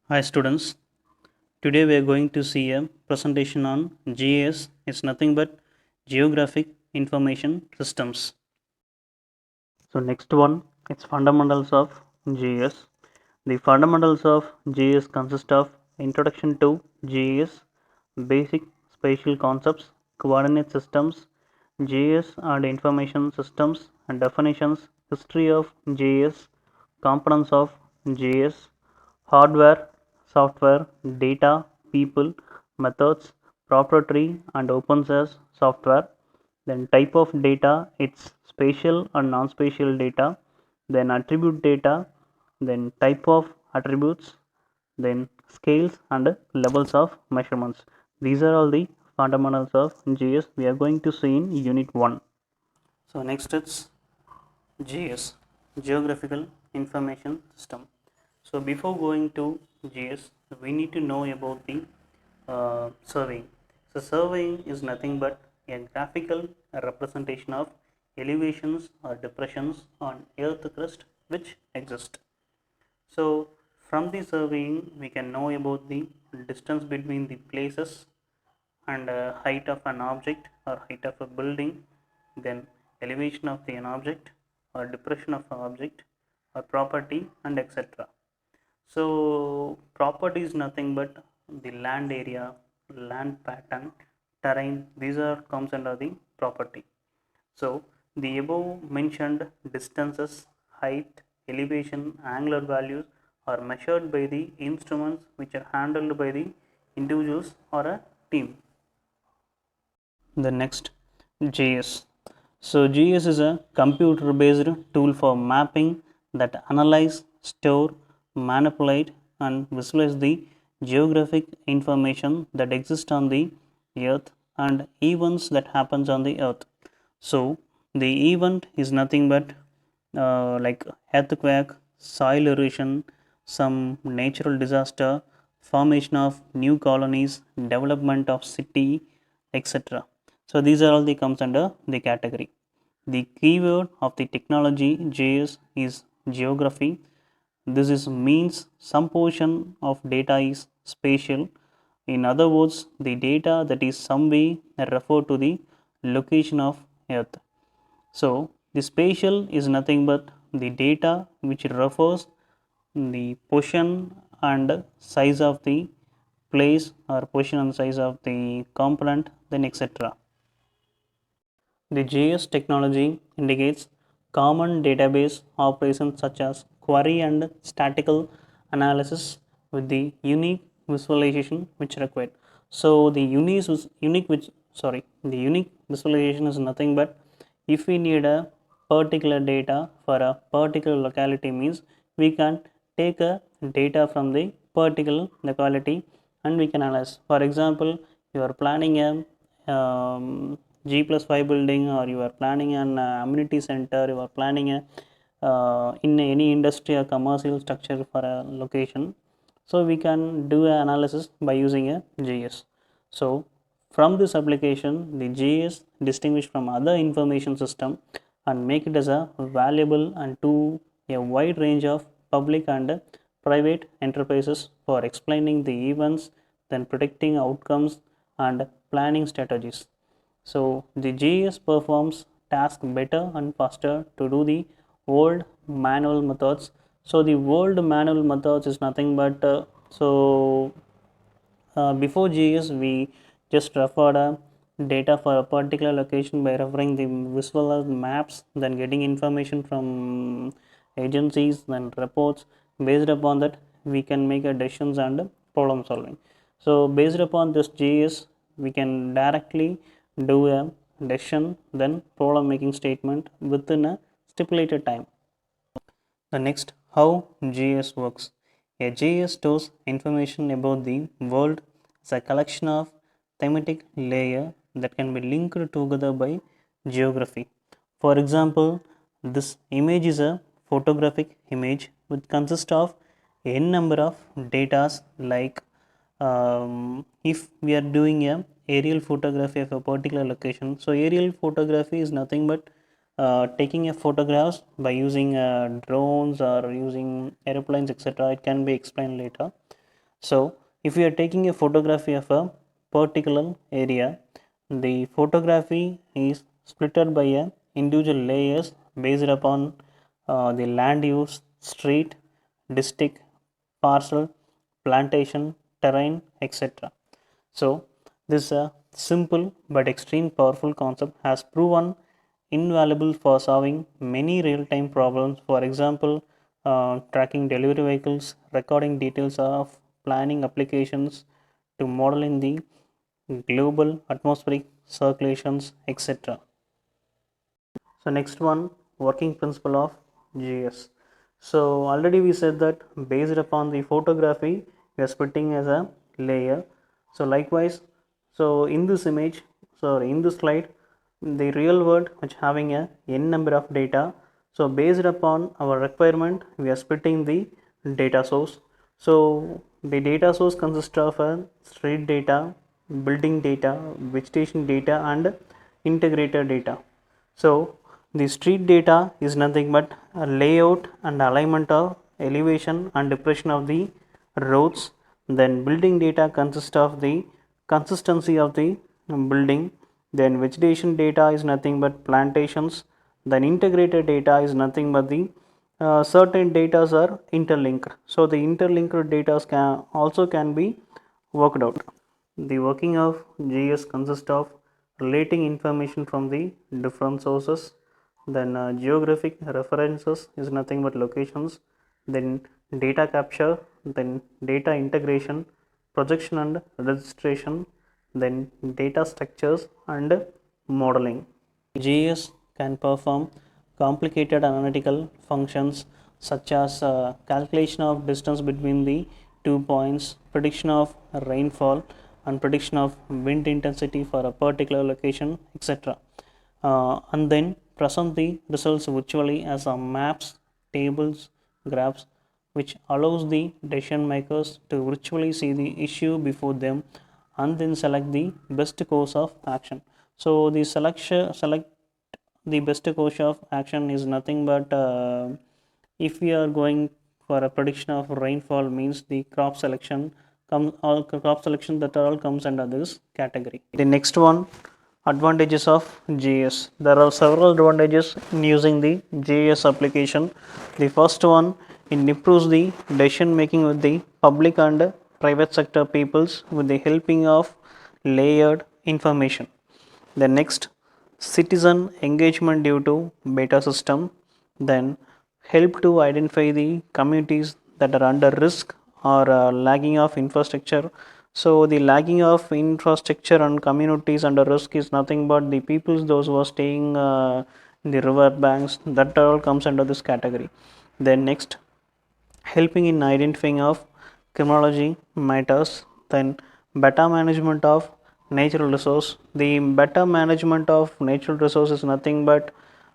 Hi students, today we are going to see a presentation on GIS. It's nothing but Geographic Information Systems. So next one, it's fundamentals of GIS. The fundamentals of GIS consist of introduction to GIS, basic spatial concepts, coordinate systems, GIS and information systems and definitions, history of GIS, components of GIS, hardware, software, data, people, methods, proprietary and open source software. Then type of data, it's spatial and non-spatial data. Then attribute data, then type of attributes, then scales and levels of measurements. These are all the fundamentals of GIS we are going to see in unit 1. So next it's GIS, Geographical Information System. So before going to GIS, we need to know about the surveying. So surveying is nothing but a graphical representation of elevations or depressions on earth crust which exist. So from the surveying we can know about the distance between the places and height of an object or height of a building, then elevation of an object or depression of an object or property and etc. So property is nothing but the land area, land pattern, terrain, these are comes under the property. So the above mentioned distances, height, elevation, angular values are measured by the instruments which are handled by the individuals or a team. The next, GIS. So GIS is a computer based tool for mapping that analyze, store, manipulate and visualize the geographic information that exists on the earth and events that happens on the earth. So the event is nothing but like earthquake, soil erosion, some natural disaster, formation of new colonies, development of city, etc. So these are all the comes under the category. The keyword of the technology GIS is geography. This is means some portion of data is spatial. In other words, the data that is some way refer to the location of earth. So the spatial is nothing but the data which refers the position and size of the place or position and size of the component, then etc. The GIS technology indicates common database operations such as query and statistical analysis with the unique visualization which required. So the unique visualization is nothing but if we need a particular data for a particular locality means we can take a data from the particular locality and we can analyze. For example, you are planning a G+5 building or you are planning an amenity center, you are planning a in any industry or commercial structure for a location. So we can do an analysis by using a GIS. So from this application, the GIS distinguish from other information system and make it as a valuable and to a wide range of public and private enterprises for explaining the events, then predicting outcomes and planning strategies. So the GIS performs task better and faster to do the old manual methods. So the old manual methods is nothing but before GIS we just referred data for a particular location by referring the visual maps, then getting information from agencies, then reports. Based upon that we can make a decisions and problem solving. So based upon this GIS we can directly do a decision then problem making statement within a stipulated time. The next, how GIS works. A GIS stores information about the world as a collection of thematic layer that can be linked together by geography. For example, this image is a photographic image which consists of n number of datas like if we are doing a aerial photography of a particular location. So aerial photography is nothing but taking a photographs by using drones or using aeroplanes etc. It can be explained later. So if you are taking a photography of a particular area, the photography is splitted by a individual layers based upon the land use, street, district, parcel, plantation, terrain, etc. So this simple but extreme powerful concept has proven invaluable for solving many real-time problems. For example, tracking delivery vehicles, recording details of planning applications, to modeling the global atmospheric circulations, etc. So next one, working principle of GIS. So already we said that based upon the photography, we are splitting as a layer. So likewise, so in this image, sorry, in this slide, the real world which having a n number of data. So based upon our requirement, we are splitting the data source. So the data source consists of a street data, building data, vegetation data, and integrated data. So the street data is nothing but a layout and alignment of elevation and depression of the roads. Then building data consists of the consistency of the building. Then vegetation data is nothing but plantations. Then integrated data is nothing but the certain data are interlinked. So the interlinked data can be worked out. The working of GIS consists of relating information from the different sources. Then geographic references is nothing but locations. Then data capture, then data integration, projection and registration, then data structures and modeling. GIS can perform complicated analytical functions such as calculation of distance between the 2 points, prediction of rainfall, and prediction of wind intensity for a particular location, etc. And then present the results virtually as a maps, tables, graphs, which allows the decision makers to virtually see the issue before them and then select the best course of action. So the select the best course of action is nothing but if we are going for a prediction of rainfall means the crop selection all crop selection that all comes under this category. The next one, advantages of GIS. There are several advantages in using the GIS application. The first one, it improves the decision making with the public and private sector peoples with the helping of layered information. The next, citizen engagement due to beta system. Then help to identify the communities that are under risk or lagging of infrastructure. So the lagging of infrastructure and communities under risk is nothing but the peoples those who are staying in the river banks, that all comes under this category. Then next, helping in identifying of criminology matters. Then better management of natural resource. The better management of natural resource is nothing but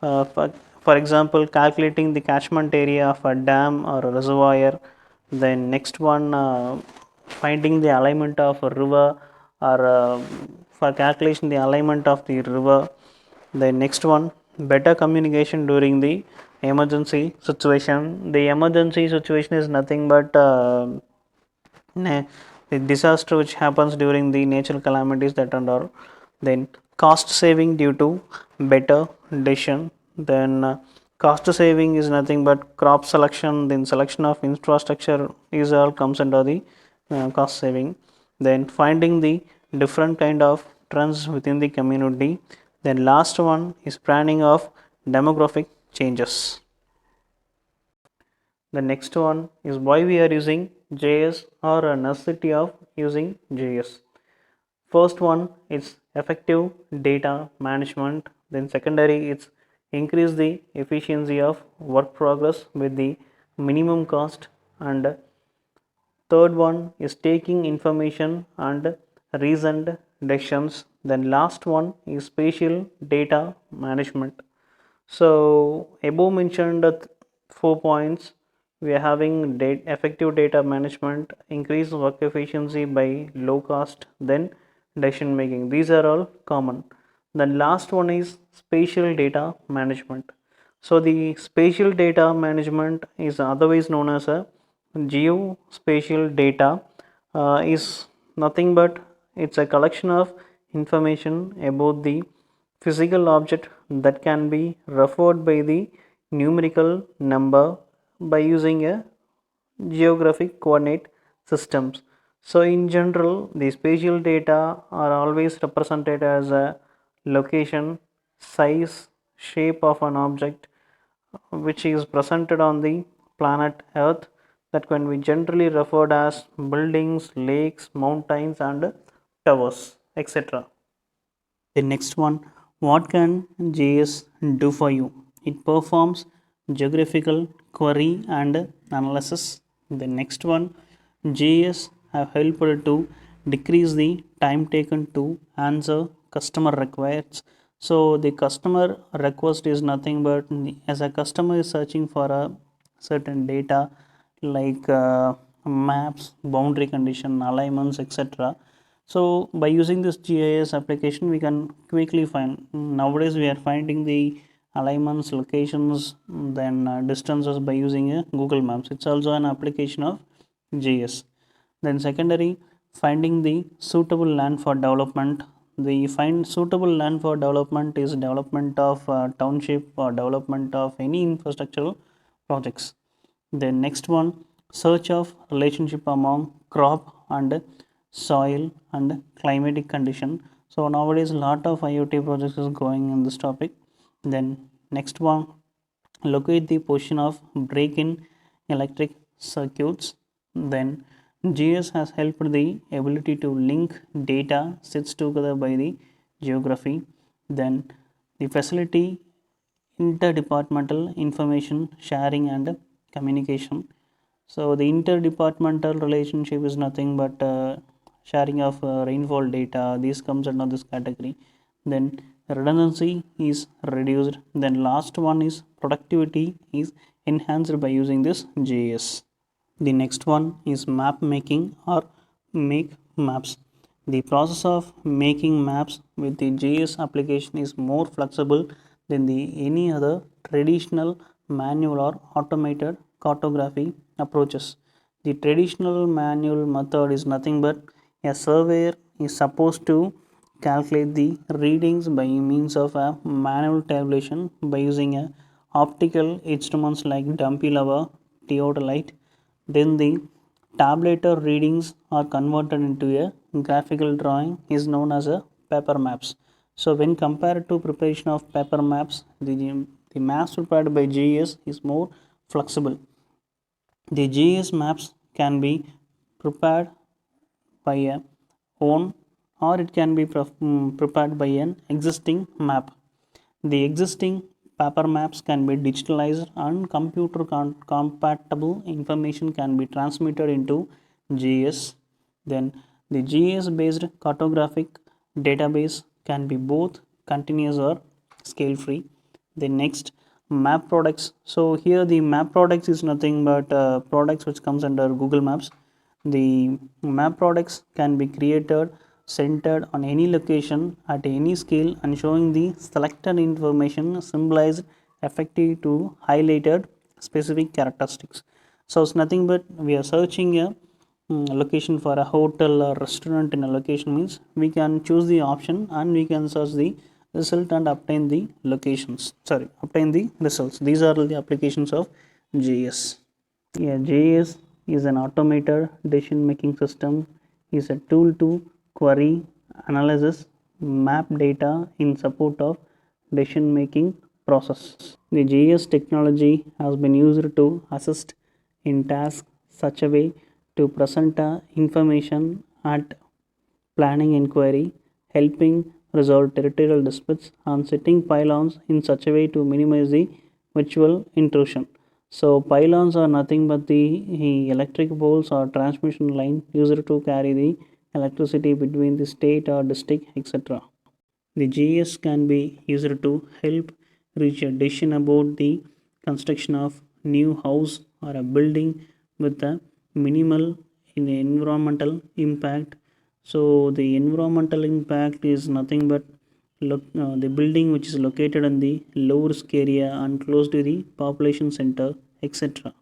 for example calculating the catchment area of a dam or a reservoir. Then next one, finding the alignment of a river or for calculation the alignment of the river. The next one, better communication during the emergency situation. The emergency situation is nothing but the disaster which happens during the natural calamities that and all. Then cost saving due to better decision. Then cost saving is nothing but crop selection. Then selection of infrastructure is all comes under the cost saving. Then finding the different kind of trends within the community. Then last one is planning of demographic changes. The next one is why we are using GIS or a necessity of using GIS. First one is effective data management. Then secondary it's increase the efficiency of work progress with the minimum cost, and third one is taking information and reasoned decisions. Then last one is spatial data management. So above mentioned 4 points, we are having effective data management, increase work efficiency by low cost, then decision making. These are all common. The last one is spatial data management. So the spatial data management is otherwise known as a geospatial data is nothing but it's a collection of information about the physical object that can be referred by the numerical number by using a geographic coordinate systems. So in general, the spatial data are always represented as a location, size, shape of an object which is presented on the planet Earth, that can be generally referred as buildings, lakes, mountains and towers, etc. The next one, what can GIS do for you? It performs geographical query and analysis. The next one, GIS have helped to decrease the time taken to answer customer requests. So the customer request is nothing but, as a customer is searching for a certain data like maps, boundary condition, alignments, etc. So by using this GIS application, we can quickly find. Nowadays, we are finding the alignments, locations, then distances by using a Google Maps. It's also an application of GIS. Then secondary, finding the suitable land for development. The find suitable land for development is development of township or development of any infrastructural projects. The next one, search of relationship among crop and soil and climatic condition. So nowadays a lot of IoT projects is going in this topic. Then next one, locate the position of break in electric circuits. Then GIS has helped the ability to link data sets together by the geography. Then the facility interdepartmental information sharing and communication. So the interdepartmental relationship is nothing but sharing of rainfall data. This comes under this category. Then redundancy is reduced. Then last one is productivity is enhanced by using this GIS. The next one is map making or make maps. The process of making maps with the GIS application is more flexible than any other traditional manual or automated cartography approaches. The traditional manual method is nothing but a surveyor is supposed to calculate the readings by means of a manual tabulation by using a optical instruments like dumpy lever, theodolite. Then the tabulator readings are converted into a graphical drawing is known as a paper maps. So when compared to preparation of paper maps, the maps prepared by GIS is more flexible. The GIS maps can be prepared by a own, or it can be prepared by an existing map. The existing paper maps can be digitalized and computer compatible information can be transmitted into GIS. Then the GIS based cartographic database can be both continuous or scale free. The next, map products. So here the map products is nothing but products which comes under Google Maps. The map products can be created centered on any location at any scale and showing the selected information symbolized effective to highlighted specific characteristics. So it's nothing but we are searching a location for a hotel or restaurant in a location, means we can choose the option and we can search the result and obtain the locations, obtain the results. These are the applications of GIS. Yeah, GIS is an automated decision making system, is a tool to query, analysis, map data in support of decision making process. The GIS technology has been used to assist in tasks such a way to present information at planning inquiry, helping resolve territorial disputes, and setting pylons in such a way to minimize the virtual intrusion. So pylons are nothing but the electric poles or transmission line used to carry the electricity between the state or district, etc. The GIS can be used to help reach a decision about the construction of new house or a building with a minimal in environmental impact. So the environmental impact is nothing but the building which is located in the low risk area and close to the population center, etc.